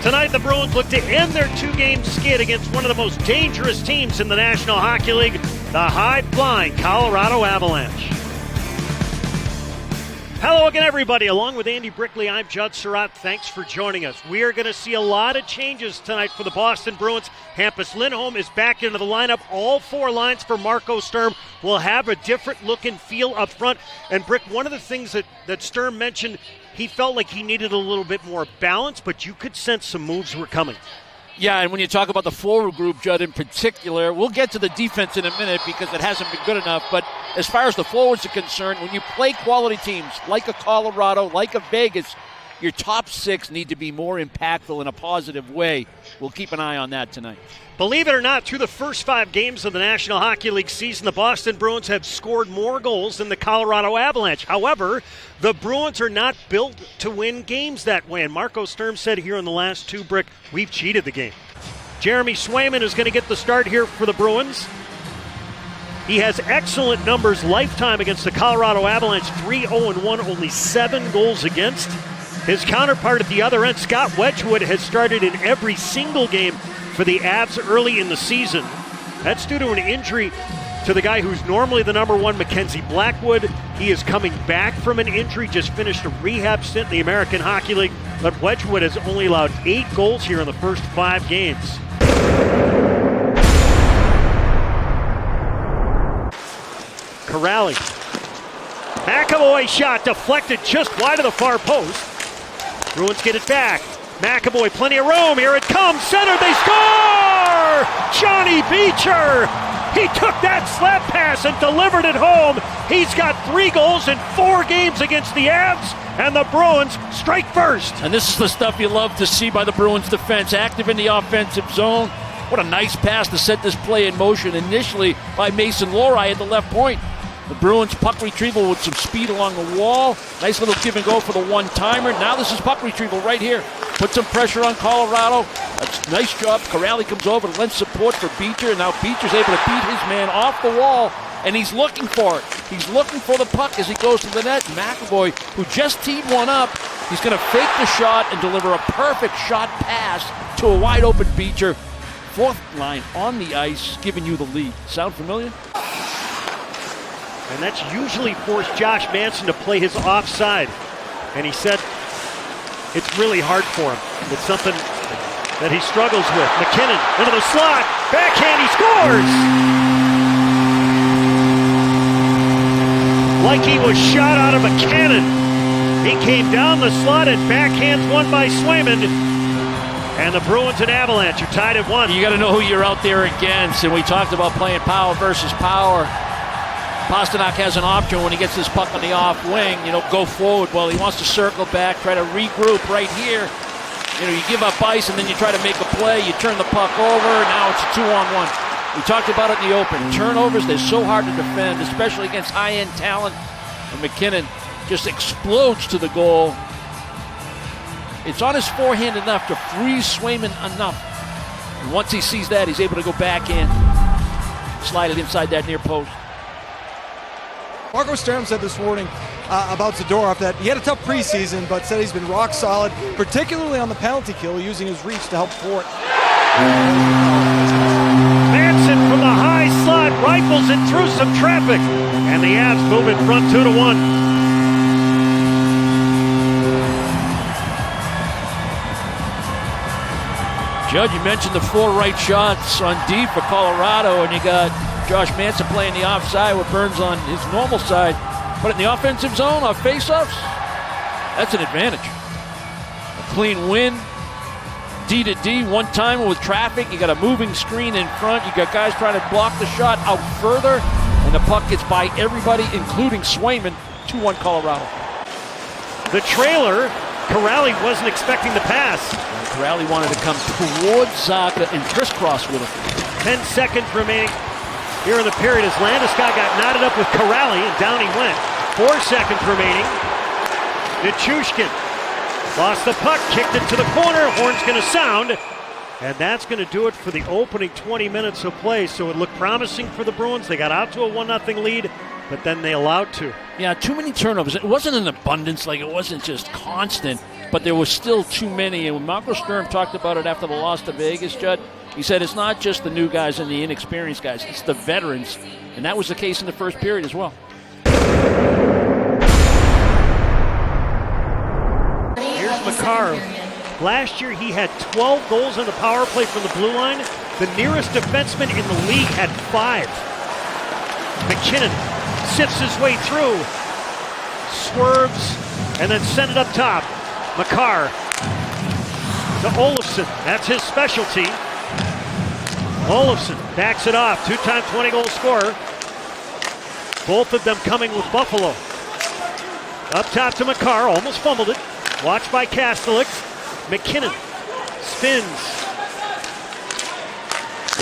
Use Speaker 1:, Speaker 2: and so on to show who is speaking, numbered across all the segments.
Speaker 1: Tonight, the Bruins look to end their two-game skid against one of the most dangerous teams in the National Hockey League, the high-flying Colorado Avalanche. Hello again, everybody. Along with Andy Brickley, I'm Judd Surratt. Thanks for joining us. We are going to see a lot of changes tonight for the Boston Bruins. Hampus Lindholm is back into the lineup. All four lines for Marco Sturm will have a different look and feel up front. And, Brick, one of the things that Sturm mentioned, he felt like he needed a little bit more balance, but you could sense some moves were coming.
Speaker 2: Yeah, and when you talk about the forward group, Judd, in particular, we'll get to the defense in a minute because it hasn't been good enough. But as far as the forwards are concerned, when you play quality teams like a Colorado, like a Vegas, your top six need to be more impactful in a positive way. We'll keep an eye on that tonight.
Speaker 1: Believe it or not, through the first 5 games of the National Hockey League season, the Boston Bruins have scored more goals than the Colorado Avalanche. However, the Bruins are not built to win games that way. And Marco Sturm said here in the last 2, Brick, we've cheated the game. Jeremy Swayman is going to get the start here for the Bruins. He has excellent numbers lifetime against the Colorado Avalanche, 3-0-1, only 7 goals against. His counterpart at the other end, Scott Wedgwood, has started in every single game for the Avs early in the season. That's due to an injury to the guy who's normally the number 1, Mackenzie Blackwood. He is coming back from an injury, just finished a rehab stint in the American Hockey League, but Wedgwood has only allowed 8 goals here in the first 5 games. Corrali. McAvoy shot deflected just wide of the far post. Bruins get it back. McAvoy, plenty of room. Here it comes. Center, they score! Johnny Beecher! He took that slap pass and delivered it home. He's got 3 goals in 4 games against the Avs, and the Bruins strike first.
Speaker 2: And this is the stuff you love to see by the Bruins defense. Active in the offensive zone. What a nice pass to set this play in motion initially by Mason Lohrei at the left point. The Bruins puck retrieval with some speed along the wall. Nice little give and go for the one-timer. Now this is puck retrieval right here. Put some pressure on Colorado. That's a nice job. Corrali comes over to lend support for Beecher, and now Beecher's able to beat his man off the wall, and he's looking for it. He's looking for the puck as he goes to the net. McAvoy, who just teed one up, he's going to fake the shot and deliver a perfect shot pass to a wide-open Beecher. 4th line on the ice, giving you the lead. Sound familiar?
Speaker 1: And that's usually forced Josh Manson to play his offside. And he said it's really hard for him. It's something that he struggles with. McKinnon into the slot. Backhand, he scores! Like he was shot out of a cannon. He came down the slot and backhands one by Swayman. And the Bruins and Avalanche are tied at 1.
Speaker 2: You got to know who you're out there against. And we talked about playing power versus power. Pasternak has an option when he gets this puck on the off wing, go forward. Well, he wants to circle back, try to regroup right here. You give up ice and then you try to make a play. You turn the puck over. Now it's a 2-on-1. We talked about it in the open. Turnovers, they're so hard to defend, especially against high-end talent. And McKinnon just explodes to the goal. It's on his forehand enough to freeze Swayman enough. And once he sees that, he's able to go back in, slide it inside that near post.
Speaker 3: Marco Sturm said this morning about Zadorov that he had a tough preseason, but said he's been rock solid, particularly on the penalty kill, using his reach to help thwart.
Speaker 1: Manson from the high slot rifles it through some traffic, and the Avs move in front 2-1.
Speaker 2: Judd, you mentioned the 4 right shots on D for Colorado, and you got Josh Manson playing the offside with Burns on his normal side. But in the offensive zone, on faceoffs, that's an advantage. A clean win, D to D, one-timer with traffic. You got a moving screen in front. You got guys trying to block the shot out further, and the puck gets by everybody, including Swayman. 2-1 Colorado.
Speaker 1: The trailer, Corrali wasn't expecting the pass.
Speaker 2: Corrali wanted to come towards Zacha and crisscross with him.
Speaker 1: 10 seconds remaining here in the period as Landeskog got knotted up with Corrali, and down he went. 4 seconds remaining. Nichushkin lost the puck, kicked it to the corner. Horn's going to sound, and that's going to do it for the opening 20 minutes of play. So it looked promising for the Bruins. They got out to a 1-0 lead, but then they allowed 2.
Speaker 2: Yeah, too many turnovers. It wasn't an abundance, like it wasn't just constant. but there was still too many. And when Marco Sturm talked about it after the loss to Vegas, Judd, he said it's not just the new guys and the inexperienced guys, it's the veterans. And that was the case in the first period as well.
Speaker 1: Here's Makar. Last year he had 12 goals on the power play from the blue line. The nearest defenseman in the league had 5. McKinnon sifts his way through, swerves, and then send it up top. Makar to Olofsson. That's his specialty. Olofsson backs it off. 2-time 20-goal scorer. Both of them coming with Buffalo. Up top to Makar. Almost fumbled it. Watched by Kastelik. McKinnon spins.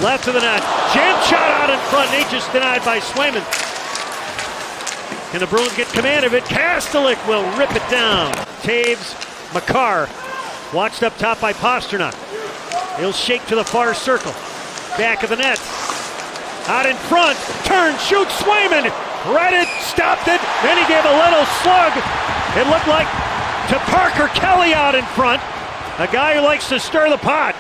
Speaker 1: Left of the net. Jam shot out in front. Nature's denied by Swayman. Can the Bruins get command of it? Kastelik will rip it down. Taves, Makar. Watched up top by Pasternak. He'll shake to the far circle. Back of the net. Out in front. Turn, shoots, Swayman. Read it, stopped it. Then he gave a little slug. It looked like to Parker Kelly out in front. A guy who likes to stir the pot.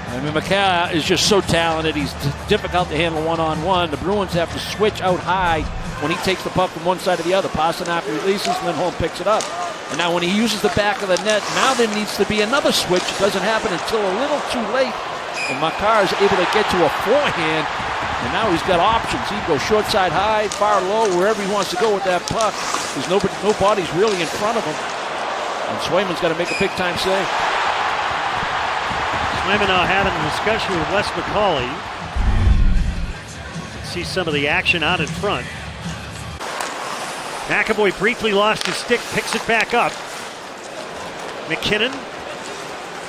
Speaker 2: I mean, Makar is just so talented. He's difficult to handle one-on-one. The Bruins have to switch out high when he takes the puck from one side to the other. Pasternak releases, Lindholm picks it up. And now when he uses the back of the net, now there needs to be another switch. It doesn't happen until a little too late. And Makar is able to get to a forehand. And now he's got options. He can go short side high, far low, wherever he wants to go with that puck. There's nobody's really in front of him. And Swayman's got to make a big-time save.
Speaker 1: Swayman now having a discussion with Wes McCauley. See some of the action out in front. McAvoy briefly lost his stick, picks it back up. McKinnon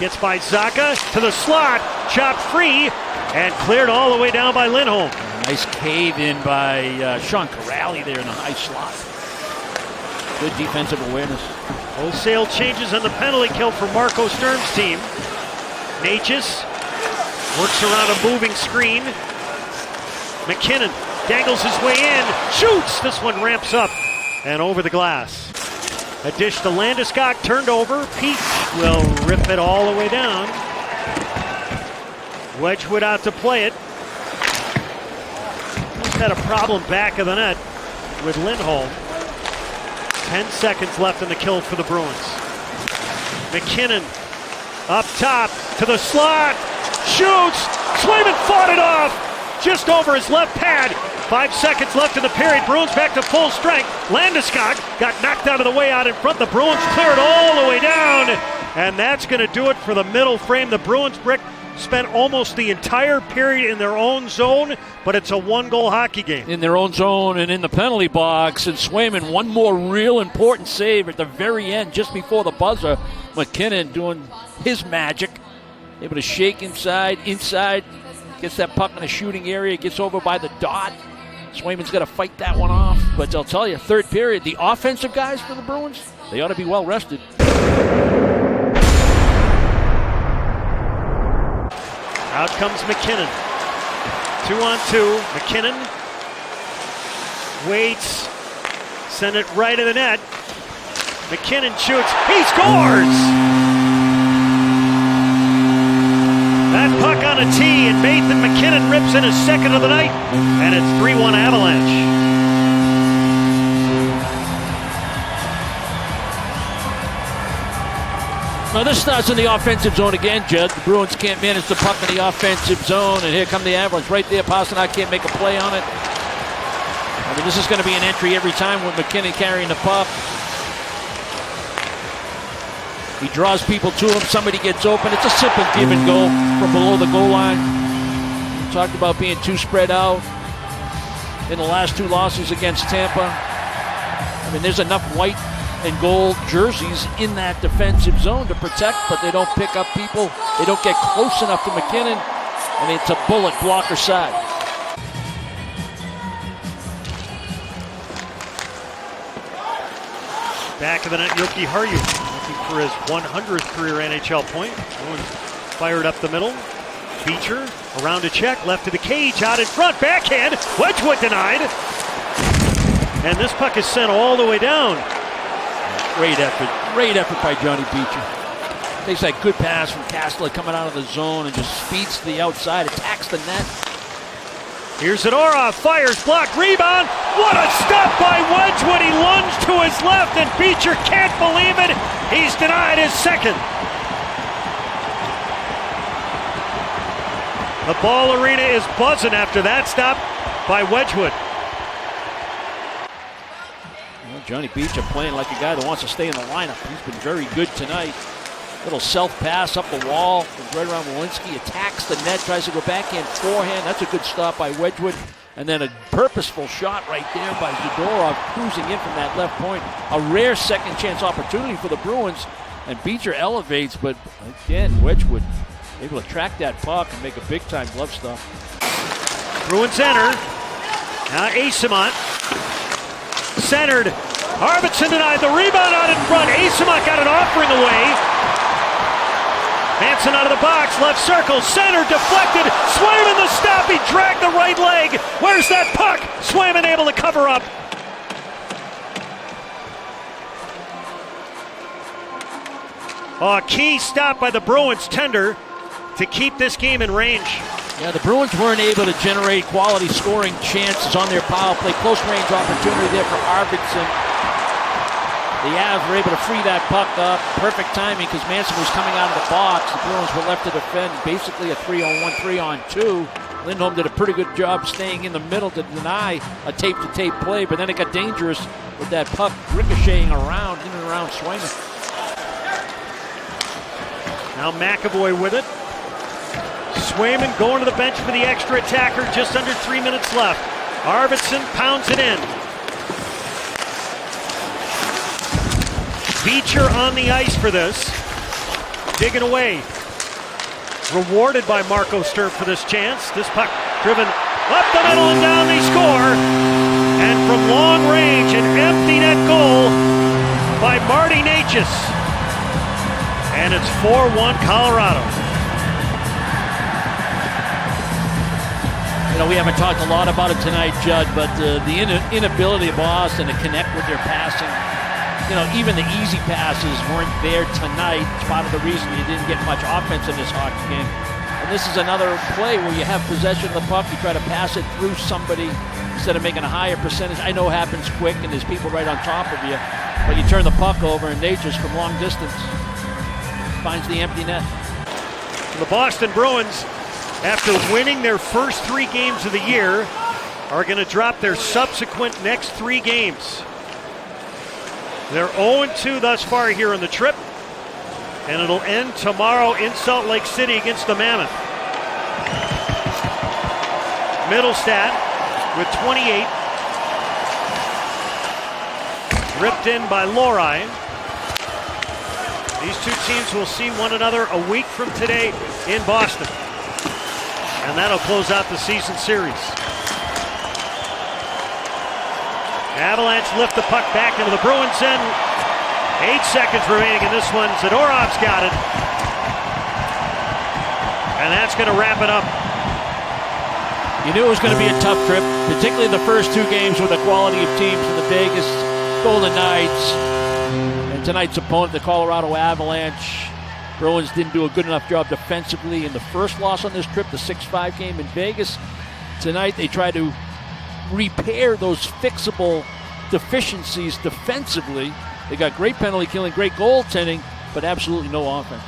Speaker 1: gets by Zacha to the slot, chopped free, and cleared all the way down by Lindholm.
Speaker 2: Nice cave in by Sean Corrali there in the high slot. Good defensive awareness.
Speaker 1: Wholesale changes on the penalty kill for Marco Sturm's team. Natchez works around a moving screen. McKinnon dangles his way in, shoots! This one ramps up and over the glass. A dish to Landeskog, turned over. Peach will rip it all the way down. Wedgwood out to play it. Just had a problem back of the net with Lindholm. 10 seconds left in the kill for the Bruins. McKinnon up top to the slot. Shoots! Swayman fought it off! Just over his left pad. 5 seconds left in the period. Bruins back to full strength. Landeskog got knocked out of the way out in front. The Bruins clear it all the way down. And that's going to do it for the middle frame. The Bruins spent almost the entire period in their own zone, but it's a one-goal hockey game.
Speaker 2: In their own zone and in the penalty box. And Swayman, one more real important save at the very end, just before the buzzer. McKinnon doing his magic. Able to shake inside, gets that puck in the shooting area, gets over by the dot. Swayman's got to fight that one off. But I'll tell you, third period, the offensive guys for the Bruins, they ought to be well rested.
Speaker 1: Out comes McKinnon. 2-on-2. McKinnon waits. Send it right in the net. McKinnon shoots. He scores! That puck on a tee, and Nathan McKinnon rips in his second of the night, and it's 3-1 Avalanche.
Speaker 2: Now this starts in the offensive zone again, Judd. The Bruins can't manage the puck in the offensive zone, and here come the Avalanche right there. Pasternak can't make a play on it. I mean, this is going to be an entry every time with McKinnon carrying the puck. He draws people to him. Somebody gets open. It's a simple give and go from below the goal line. We talked about being too spread out in the last 2 losses against Tampa. I mean, there's enough white and gold jerseys in that defensive zone to protect, but they don't pick up people. They don't get close enough to McKinnon, and it's a bullet blocker side.
Speaker 1: Back of the net, Yoki Haru looking for his 100th career NHL point. Fired up the middle. Beecher around to check, left to the cage, out in front, backhand. Wedgwood denied. And this puck is sent all the way down.
Speaker 2: Great effort by Johnny Beecher. Takes that good pass from Castler coming out of the zone and just speeds to the outside, attacks the net.
Speaker 1: Here's Zadorov, fires, blocked, rebound. What a stop by Wedgwood. He lunged to his left, and Beecher can't believe it. He's denied his second. The Ball Arena is buzzing after that stop by Wedgwood.
Speaker 2: Well, Johnny Beecher playing like a guy that wants to stay in the lineup. He's been very good tonight. Little self-pass up the wall from right around Walensky, attacks the net, tries to go backhand, forehand. That's a good stop by Wedgwood. And then a purposeful shot right there by Zadorov, cruising in from that left point. A rare second chance opportunity for the Bruins. And Beecher elevates, but again, Wedgwood able to track that puck and make a big-time glove stop.
Speaker 1: Bruins enter. Now Asimont. Centered. Arvidsson denied the rebound out in front. Asimont got an offering away. Hansen out of the box, left circle, center, deflected. Swayman the stop, he dragged the right leg. Where's that puck? Swayman able to cover up. A key stop by the Bruins tender to keep this game in range.
Speaker 2: Yeah, the Bruins weren't able to generate quality scoring chances on their power play. Close range opportunity there for Arvidsson. The Avs were able to free that puck up. Perfect timing because Manson was coming out of the box. The Bruins were left to defend basically a 3-on-1, 3-on-2. Lindholm did a pretty good job staying in the middle to deny a tape-to-tape play, but then it got dangerous with that puck ricocheting around, in and around Swayman.
Speaker 1: Now McAvoy with it. Swayman going to the bench for the extra attacker. Just under 3 minutes left. Arvidsson pounds it in. Beecher on the ice for this. Digging away. Rewarded by Marco Sturm for this chance. This puck driven up the middle and down, they score. And from long range, an empty net goal by Marty Necas. And it's 4-1 Colorado.
Speaker 2: You know, we haven't talked a lot about it tonight, Judd, but the inability of Boston to connect with their passing. You know, even the easy passes weren't there tonight. It's part of the reason you didn't get much offense in this hockey game. And this is another play where you have possession of the puck, you try to pass it through somebody instead of making a higher percentage. I know it happens quick and there's people right on top of you, but you turn the puck over and Necas from long distance finds the empty net.
Speaker 1: The Boston Bruins, after winning their first 3 games of the year, are going to drop their subsequent next 3 games. They're 0-2 thus far here on the trip, and it'll end tomorrow in Salt Lake City against the Mammoth. Middlestad with 28. Ripped in by Lori. These 2 teams will see one another a week from today in Boston. And that'll close out the season series. Avalanche lift the puck back into the Bruins end. 8 seconds remaining in this one. Zadorov's got it. And that's going to wrap it up.
Speaker 2: You knew it was going to be a tough trip, particularly the first 2 games with the quality of teams in the Vegas Golden Knights. And tonight's opponent, the Colorado Avalanche. Bruins didn't do a good enough job defensively in the first loss on this trip, the 6-5 game in Vegas. Tonight they tried to repair those fixable deficiencies defensively. They got great penalty killing, great goaltending, but absolutely no offense.